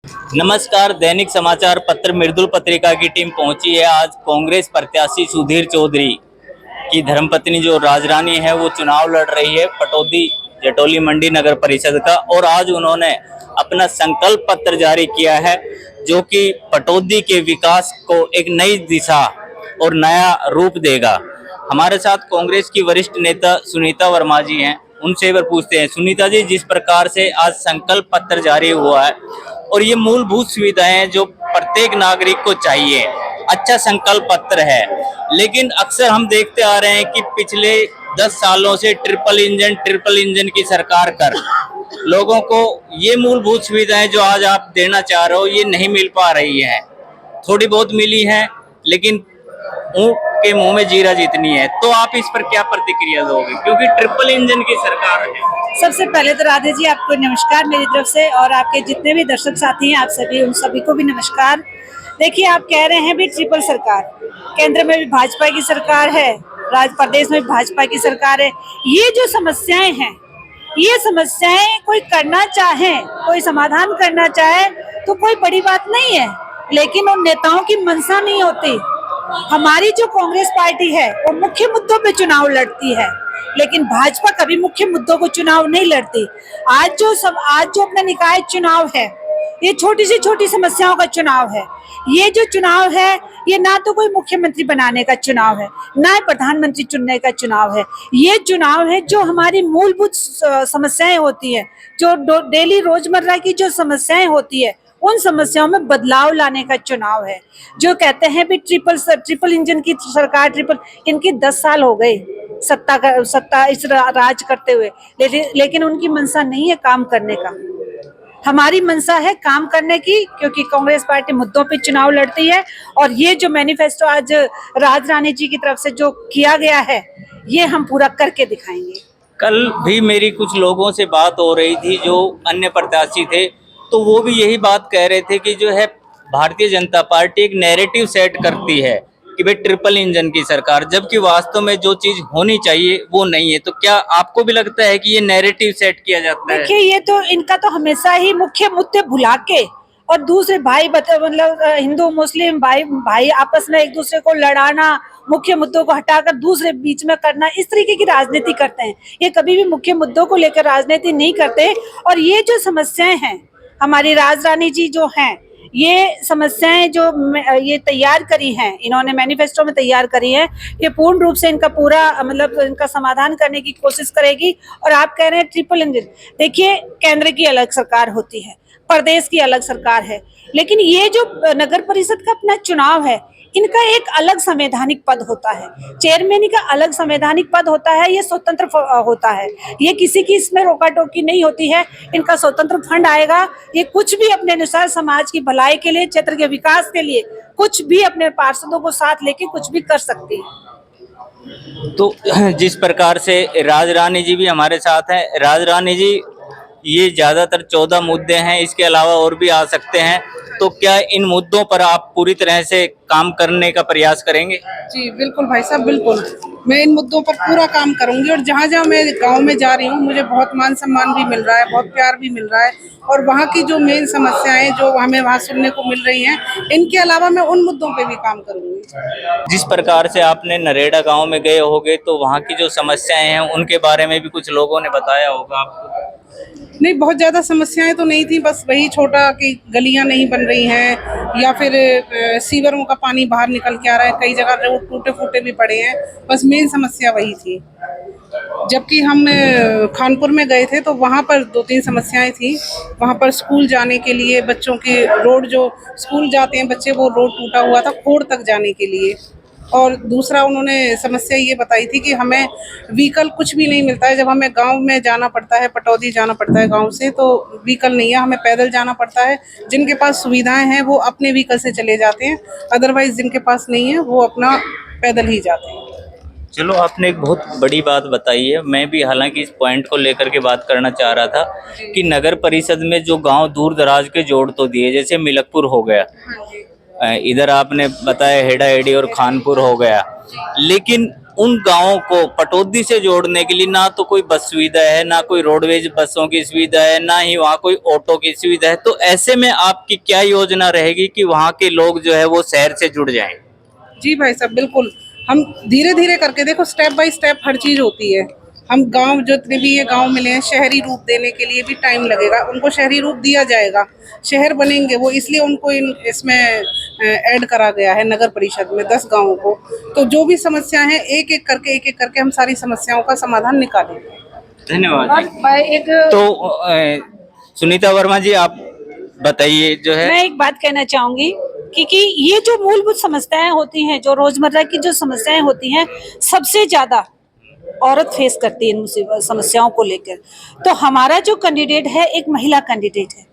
नमस्कार। दैनिक समाचार पत्र मृदुल पत्रिका की टीम पहुंची है। आज कांग्रेस प्रत्याशी सुधीर चौधरी की धर्मपत्नी जो राजरानी है वो चुनाव लड़ रही है पटौदी जटोली मंडी नगर परिषद का, और आज उन्होंने अपना संकल्प पत्र जारी किया है जो कि पटौदी के विकास को एक नई दिशा और नया रूप देगा। हमारे साथ कांग्रेस की वरिष्ठ नेता सुनीता वर्मा जी हैं, उनसे एक पूछते हैं। सुनीता जी, जिस प्रकार से आज संकल्प पत्र जारी हुआ है और ये मूलभूत सुविधाएं जो प्रत्येक नागरिक को चाहिए, अच्छा संकल्प पत्र है, लेकिन अक्सर हम देखते आ रहे हैं कि पिछले 10 सालों से ट्रिपल इंजन की सरकार कर लोगों को ये मूलभूत सुविधाएं जो आज आप देना चाह रहे हो ये नहीं मिल पा रही है। थोड़ी बहुत मिली है लेकिन ऊंट के मुंह में जीरा जितनी है। तो आप इस पर क्या प्रतिक्रिया दोगे, क्योंकि ट्रिपल इंजन की सरकार है? सबसे पहले तो राधे जी आपको नमस्कार मेरी तरफ से, और आपके जितने भी दर्शक साथी हैं आप सभी उन सभी को भी नमस्कार। देखिए, आप कह रहे हैं भी ट्रिपल सरकार, केंद्र में भी भाजपा की सरकार है, राज्य प्रदेश में भी भाजपा की सरकार है। ये जो समस्याएं हैं, ये समस्याएं कोई करना चाहे, कोई समाधान करना चाहे तो कोई बड़ी बात नहीं है, लेकिन उन नेताओं की मंशा नहीं होती। हमारी जो कांग्रेस पार्टी है वो मुख्य मुद्दों पे चुनाव लड़ती है, लेकिन भाजपा कभी मुख्य मुद्दों को चुनाव नहीं लड़ती। आज जो अपना निकाय चुनाव है, ये छोटी से छोटी समस्याओं का चुनाव है। ये जो चुनाव है ये ना तो कोई मुख्यमंत्री बनाने का चुनाव है, ना ही प्रधानमंत्री चुनने का चुनाव है। ये चुनाव है जो हमारी मूलभूत समस्याएं होती है, जो डेली रोजमर्रा की जो समस्याएं होती है, उन समस्याओं में बदलाव लाने का चुनाव है। जो कहते हैं भी ट्रिपल इंजन की सरकार, इनकी 10 साल हो गए सत्ता इस राज करते हुए, लेकिन उनकी मंशा नहीं है काम करने का। हमारी मंशा है काम करने की, क्योंकि कांग्रेस पार्टी मुद्दों पे चुनाव लड़ती है। और ये जो मैनिफेस्टो आज राजरानी जी की तरफ से जो किया गया है, ये हम पूरा करके दिखाएंगे। कल भी मेरी कुछ लोगों से बात हो रही थी जो अन्य प्रत्याशी थे, तो वो भी यही बात कह रहे थे कि जो है भारतीय जनता पार्टी एक नैरेटिव सेट करती है कि भाई ट्रिपल इंजन की सरकार, जबकि वास्तव में जो चीज होनी चाहिए वो नहीं है। तो क्या आपको भी लगता है कि ये नैरेटिव सेट किया जाता है? देखिए, ये तो इनका तो हमेशा ही मुख्य मुद्दे भुला के और दूसरे भाई मतलब हिंदू मुस्लिम भाई आपस में एक दूसरे को लड़ाना, मुख्य मुद्दों को हटाकर दूसरे बीच में करना, इस तरीके की राजनीति करते हैं। ये कभी भी मुख्य मुद्दों को लेकर राजनीति नहीं करते। और ये जो समस्याएं हैं, हमारी राजरानी जी जो हैं, ये समस्याएं जो ये तैयार करी हैं, इन्होंने मैनिफेस्टो में तैयार करी है, ये पूर्ण रूप से इनका पूरा मतलब इनका समाधान करने की कोशिश करेगी। और आप कह रहे हैं ट्रिपल इंजन, देखिए केंद्र की अलग सरकार होती है, प्रदेश की अलग सरकार है, लेकिन ये जो नगर परिषद का अपना चुनाव है, इनका एक अलग संवैधानिक पद होता है, चेयरमैन का अलग संवैधानिक पद होता है, ये स्वतंत्र होता है, ये किसी की इसमें रोका टोकी नहीं होती है। इनका स्वतंत्र फंड आएगा, ये कुछ भी अपने अनुसार समाज की भलाई के लिए, क्षेत्र के विकास के लिए कुछ भी अपने पार्षदों को साथ लेके कुछ भी कर सकती है। तो जिस प्रकार से राजरानी जी भी हमारे साथ हैं, राजरानी जी ये ज्यादातर 14 मुद्दे हैं, इसके अलावा और भी आ सकते हैं, तो क्या इन मुद्दों पर आप पूरी तरह से काम करने का प्रयास करेंगे? जी बिल्कुल भाई साहब, बिल्कुल मैं इन मुद्दों पर पूरा काम करूंगी। और जहाँ जहाँ मैं गांव में जा रही हूँ, मुझे बहुत मान सम्मान भी मिल रहा है, बहुत प्यार भी मिल रहा है, और वहाँ की जो मेन समस्याएं जो हमें वहाँ सुनने को मिल रही हैं, इनके अलावा मैं उन मुद्दों पे भी काम करूंगी। जिस प्रकार से आपने नरेड़ा गांव में गए होगे, तो वहाँ की जो समस्याएं हैं उनके बारे में भी कुछ लोगों ने बताया होगा आपको? नहीं, बहुत ज़्यादा समस्याएं तो नहीं थी, बस वही छोटा कि गलियां नहीं बन रही हैं, या फिर सीवरों का पानी बाहर निकल के आ रहा है, कई जगह रोड टूटे फूटे भी पड़े हैं, बस मेन समस्या वही थी। जबकि हम खानपुर में गए थे तो वहाँ पर 2-3 समस्याएं थी। वहाँ पर स्कूल जाने के लिए बच्चों की रोड, जो स्कूल जाते हैं बच्चे, वो रोड टूटा हुआ था खोड़ तक जाने के लिए। और दूसरा उन्होंने समस्या ये बताई थी कि हमें व्हीकल कुछ भी नहीं मिलता है। जब हमें गांव में जाना पड़ता है, पटौदी जाना पड़ता है गांव से, तो व्हीकल नहीं है, हमें पैदल जाना पड़ता है। जिनके पास सुविधाएं हैं वो अपने व्हीकल से चले जाते हैं, अदरवाइज जिनके पास नहीं है वो अपना पैदल ही जाते हैं। चलो, आपने एक बहुत बड़ी बात बताई है। मैं भी हालांकि इस पॉइंट को लेकर के बात करना चाह रहा था कि नगर परिषद में जो गांव दूर दराज के जोड़ तो दिए, जैसे मिलकपुर हो गया, इधर आपने बताया हेड़ा हेड़ी और खानपुर हो गया, लेकिन उन गांवों को पटौदी से जोड़ने के लिए ना तो कोई बस सुविधा है, ना कोई रोडवेज बसों की सुविधा है, ना ही वहाँ कोई ऑटो की सुविधा है। तो ऐसे में आपकी क्या योजना रहेगी कि वहाँ के लोग जो है वो शहर से जुड़ जाएं? जी भाई साहब, बिल्कुल। हम धीरे धीरे करके, देखो स्टेप बाय स्टेप हर चीज होती है। हम गांव जितने भी ये गांव मिले हैं, शहरी रूप देने के लिए भी टाइम लगेगा, उनको शहरी रूप दिया जाएगा, शहर बनेंगे वो, इसलिए उनको इसमें ऐड करा गया है नगर परिषद में 10 गांवों को। तो जो भी समस्याएं हैं एक एक करके हम सारी समस्याओं का समाधान निकालेंगे। धन्यवाद जी। भाई एक तो सुनीता वर्मा जी, आप बताइए जो है। मैं एक बात कहना चाहूंगी कि ये जो मूलभूत समस्याएं होती हैं, जो रोजमर्रा की जो समस्याएं होती हैं, सबसे ज्यादा औरत फेस करती है इन समस्याओं को लेकर। तो हमारा जो कैंडिडेट है एक महिला कैंडिडेट है।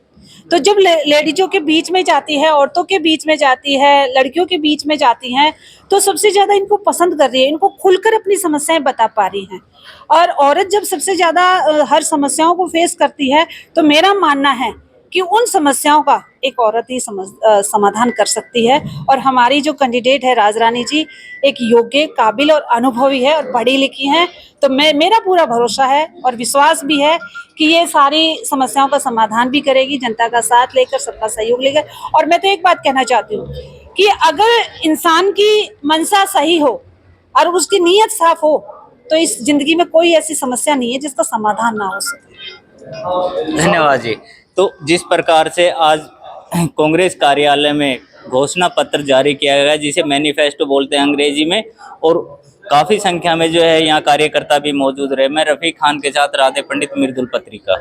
तो जब लेडीजों के बीच में जाती है, औरतों के बीच में जाती है, लड़कियों के बीच में जाती हैं, तो सबसे ज्यादा इनको पसंद कर रही है, इनको खुलकर अपनी समस्याएं बता पा रही हैं। और औरत जब सबसे ज्यादा हर समस्याओं को फेस करती है, तो मेरा मानना है कि उन समस्याओं का एक औरत ही समाधान कर सकती है। और हमारी जो कैंडिडेट है राजरानी जी, एक योग्य, काबिल और अनुभवी है और पढ़ी लिखी हैं। तो मेरा पूरा भरोसा है और विश्वास भी है कि ये सारी समस्याओं का समाधान भी करेगी, जनता का साथ लेकर, सबका सहयोग लेकर। और मैं तो एक बात कहना चाहती हूँ कि अगर इंसान की मंशा सही हो और उसकी नीयत साफ हो, तो इस जिंदगी में कोई ऐसी समस्या नहीं है जिसका समाधान ना हो सके। धन्यवाद जी। तो जिस प्रकार से आज कांग्रेस कार्यालय में घोषणा पत्र जारी किया गया, जिसे मैनिफेस्टो बोलते हैं अंग्रेजी में, और काफी संख्या में जो है यहाँ कार्यकर्ता भी मौजूद रहे। मैं रफीक खान के साथ राधे पंडित, मृदुल पत्रिका।